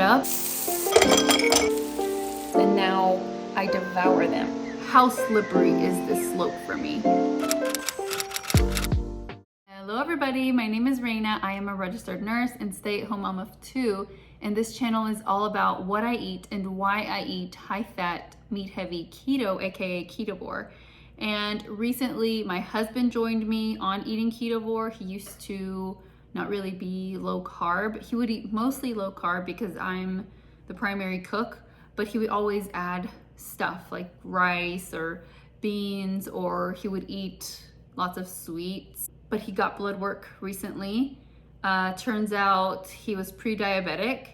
up, and now I devour them. How slippery is this slope for me? Hello everybody, my name is Raina. I am a registered nurse and stay-at-home mom of 2, and this channel is all about what I eat and why I eat high-fat, meat-heavy keto, aka Ketovore. And recently my husband joined me on eating Ketovore. He used to not really be low carb. He would eat mostly low carb because I'm the primary cook, but he would always add stuff like rice or beans, or he would eat lots of sweets. But he got blood work recently. Turns out he was pre-diabetic,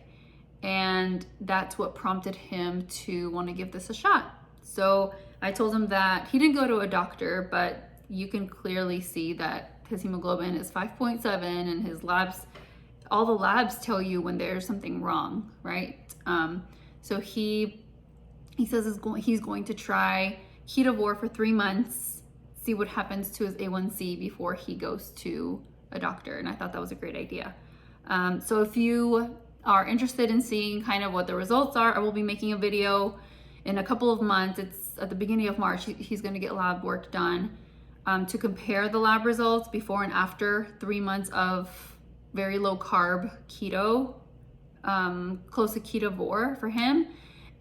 and that's what prompted him to want to give this a shot. So I told him that he didn't go to a doctor, but you can clearly see that his hemoglobin is 5.7 and his labs, all the labs tell you when there's something wrong, right? So he says he's going to try Ketovore for 3 months, see what happens to his A1C before he goes to a doctor. And I thought that was a great idea. So if you are interested in seeing kind of what the results are, I will be making a video in a couple of months. It's at the beginning of March. He's going to get lab work done to compare the lab results before and after 3 months of very low carb keto, close to Ketovore for him.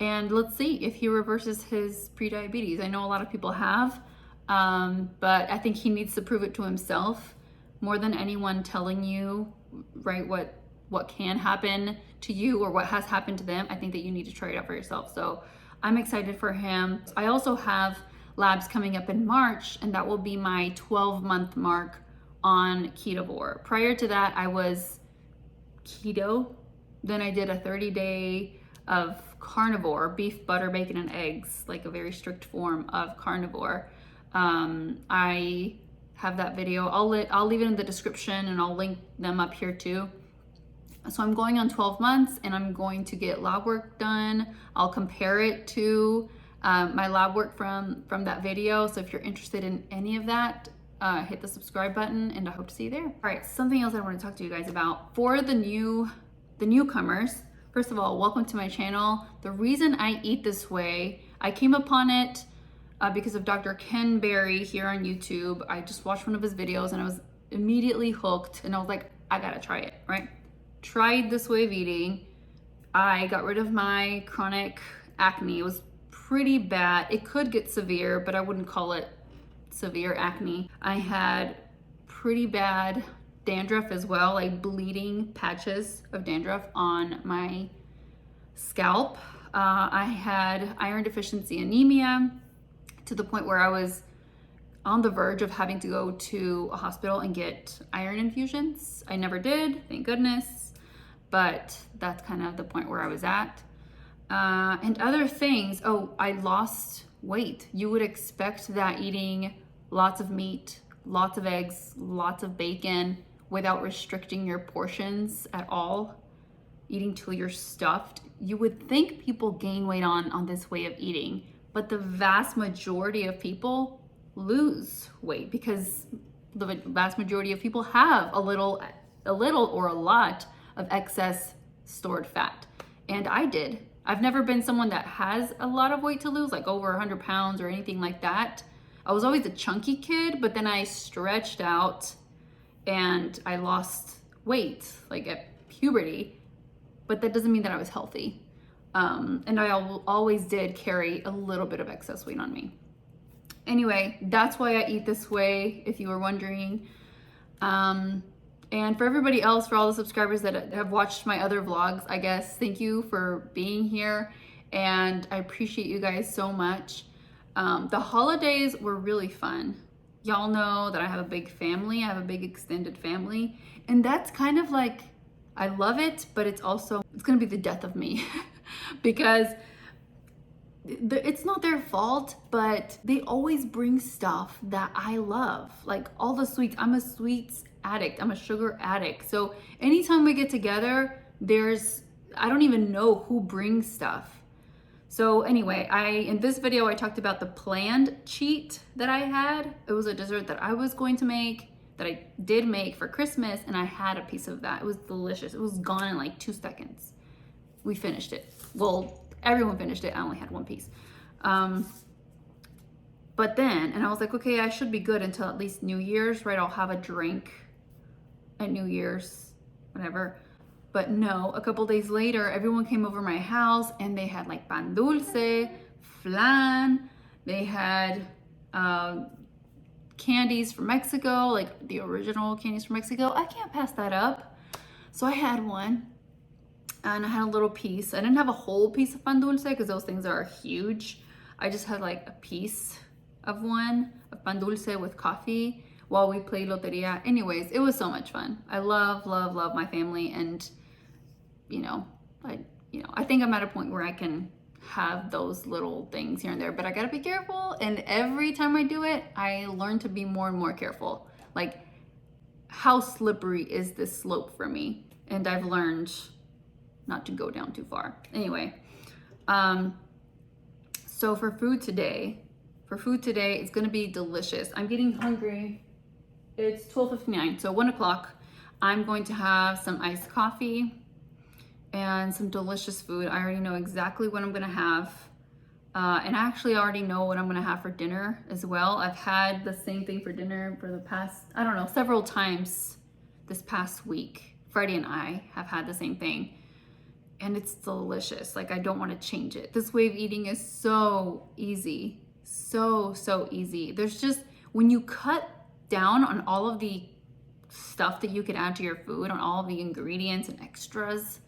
And let's see if he reverses his pre-diabetes. I know a lot of people have, but I think he needs to prove it to himself more than anyone telling you, right, what can happen to you or what has happened to them. I think that you need to try it out for yourself. So I'm excited for him. I also have labs coming up in March, and that will be my 12-month mark on Ketovore. Prior to that, I was keto. Then I did a 30-day of carnivore, beef, butter, bacon, and eggs, like a very strict form of carnivore. I have that video. I'll leave it in the description, and I'll link them up here too. So I'm going on 12 months, and I'm going to get lab work done. I'll compare it to my lab work from that video. So if you're interested in any of that, hit the subscribe button, and I hope to see you there. All right, something else I want to talk to you guys about. For the newcomers, first of all, welcome to my channel. The reason I eat this way, I came upon it because of Dr. Ken Berry here on YouTube. I just watched one of his videos and I was immediately hooked, and I was like, I gotta try it, right? Tried this way of eating. I got rid of my chronic acne. It was pretty bad. It could get severe, but I wouldn't call it severe acne. I had pretty bad dandruff as well, like bleeding patches of dandruff on my scalp. I had iron deficiency anemia to the point where I was on the verge of having to go to a hospital and get iron infusions. I never did, thank goodness, but that's kind of the point where I was at. And other things, I lost weight. You would expect that eating lots of meat, lots of eggs, lots of bacon, without restricting your portions at all, eating till you're stuffed. You would think people gain weight on this way of eating, but the vast majority of people lose weight because the vast majority of people have a little or a lot of excess stored fat. And I did. I've never been someone that has a lot of weight to lose, like over 100 pounds or anything like that. I was always a chunky kid, but then I stretched out and I lost weight like at puberty, but that doesn't mean that I was healthy. And I always did carry a little bit of excess weight on me. Anyway, that's why I eat this way, if you were wondering. And for everybody else, for all the subscribers that have watched my other vlogs, I guess, thank you for being here. And I appreciate you guys so much. The holidays were really fun. Y'all know that I have a big family. I have a big extended family. And that's kind of like, I love it, but it's gonna be the death of me because it's not their fault, but they always bring stuff that I love. Like all the sweets. I'm a sweets addict. I'm a sugar addict. So anytime we get together, I don't even know who brings stuff. So anyway, in this video, I talked about the planned cheat that I had. It was a dessert that I was going to make, that I did make for Christmas, and I had a piece of that. It was delicious. It was gone in like 2 seconds. we finished it. Well, everyone finished it. I only had one piece. But then, and I was like, okay, I should be good until at least New Year's, right? I'll have a drink at New Year's, whatever. But no, a couple days later, everyone came over my house and they had like pan dulce, flan, they had candies from Mexico, like the original candies from Mexico. I can't pass that up. So I had one and I had a little piece. I didn't have a whole piece of pan dulce because those things are huge. I just had like a piece of one of pan dulce with coffee while we played loteria. Anyways, it was so much fun. I love my family, and I think I'm at a point where I can have those little things here and there, but I gotta be careful. And every time I do it, I learn to be more and more careful. Like, how slippery is this slope for me? And I've learned not to go down too far. Anyway, so for food today, it's gonna be delicious. I'm getting hungry. It's 12:59, so 1 o'clock. I'm going to have some iced coffee and some delicious food. I already know exactly what I'm gonna have. And I actually already know what I'm gonna have for dinner as well. I've had the same thing for dinner for the past, I don't know, several times this past week. Freddie and I have had the same thing. And it's delicious. Like, I don't wanna change it. This way of eating is so easy. So easy. There's just, when you cut down on all of the stuff that you could add to your food, on all of the ingredients and extras,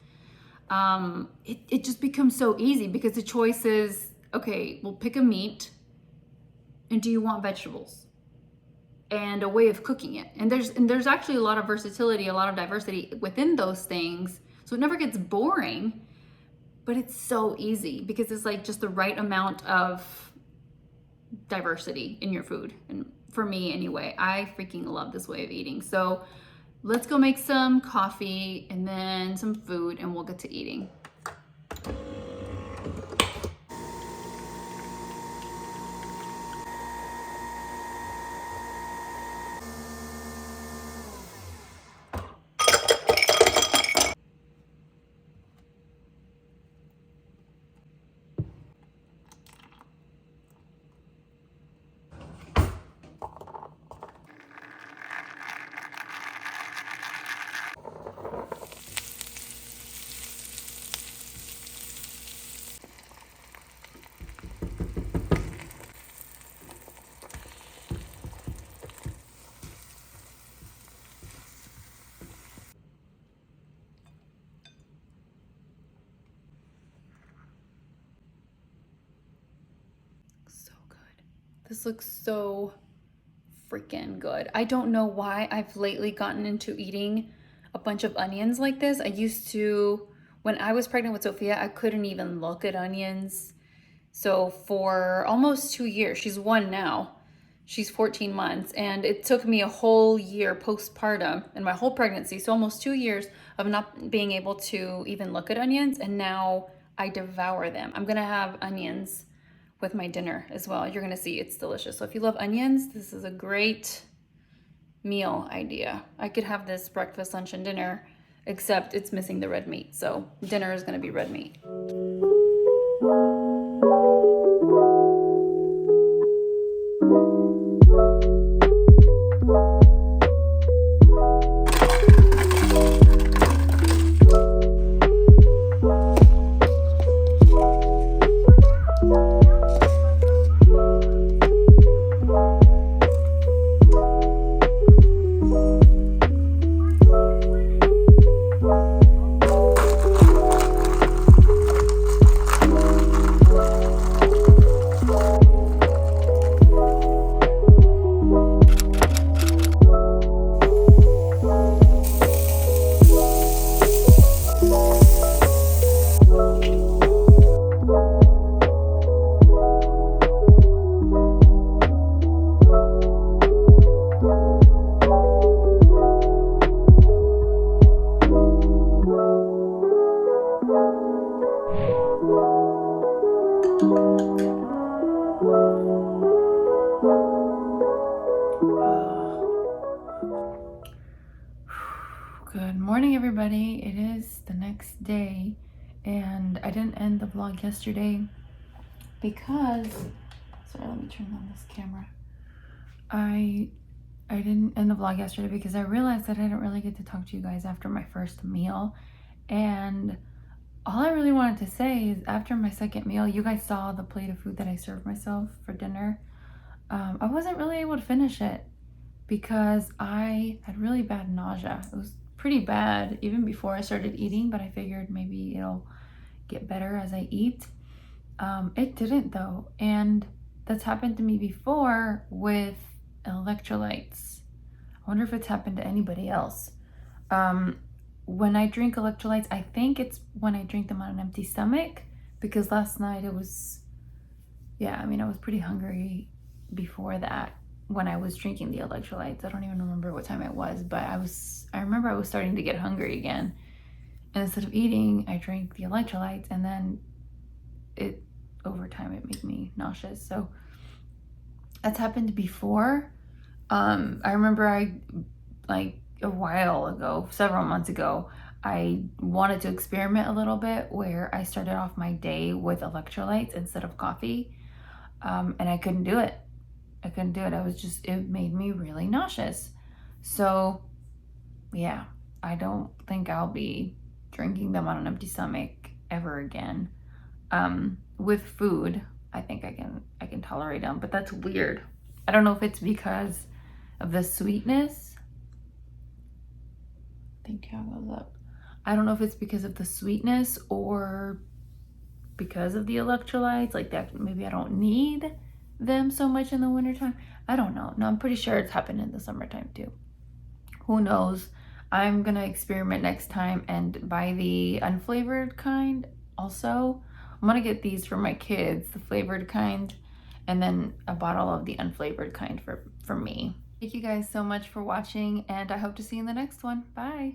it just becomes so easy, because the choice is, okay, we'll pick a meat, and do you want vegetables? And a way of cooking it. And there's actually a lot of versatility, a lot of diversity within those things. So it never gets boring, but it's so easy because it's like just the right amount of diversity in your food. And for me anyway, I freaking love this way of eating. So let's go make some coffee and then some food, and we'll get to eating. This looks so freaking good. I don't know why I've lately gotten into eating a bunch of onions like this. I used to, when I was pregnant with Sophia, I couldn't even look at onions. So for almost 2 years, she's 1 now, she's 14 months, and it took me a whole year postpartum and my whole pregnancy, so almost 2 years of not being able to even look at onions, and now I devour them. I'm gonna have onions with my dinner as well. You're gonna see it's delicious. So if you love onions, this is a great meal idea. I could have this breakfast, lunch, and dinner, except it's missing the red meat. So dinner is gonna be red meat. Good morning, everybody. It is the next day, And I didn't end the vlog yesterday because, sorry, let me turn on this camera. I didn't end the vlog yesterday because I realized that I didn't really get to talk to you guys after my first meal. And all I really wanted to say is after my second meal, you guys saw the plate of food that I served myself for dinner. I wasn't really able to finish it because I had really bad nausea. It was pretty bad even before I started eating, but I figured maybe it'll get better as I eat. It didn't though, and that's happened to me before with electrolytes. I wonder if it's happened to anybody else. When I drink electrolytes, I think it's when I drink them on an empty stomach, because last night it was, yeah, I mean, I was pretty hungry before that when I was drinking the electrolytes. I don't even remember what time it was, but I remember I was starting to get hungry again. And instead of eating, I drank the electrolytes, and then over time it made me nauseous. So that's happened before. I remember like a while ago, several months ago, I wanted to experiment a little bit where I started off my day with electrolytes instead of coffee. And I couldn't do it. It made me really nauseous. So yeah, I don't think I'll be drinking them on an empty stomach ever again. With food, I think I can tolerate them, but that's weird. I don't know if it's because of the sweetness. I think how goes up. I don't know if it's because of the sweetness or because of the electrolytes, like that. Maybe I don't need them so much in the wintertime. I don't know. No, I'm pretty sure it's happened in the summertime too. Who knows? I'm gonna experiment next time and buy the unflavored kind also. I'm gonna get these for my kids, the flavored kind, and then a bottle of the unflavored kind for me. Thank you guys so much for watching, and I hope to see you in the next one. Bye.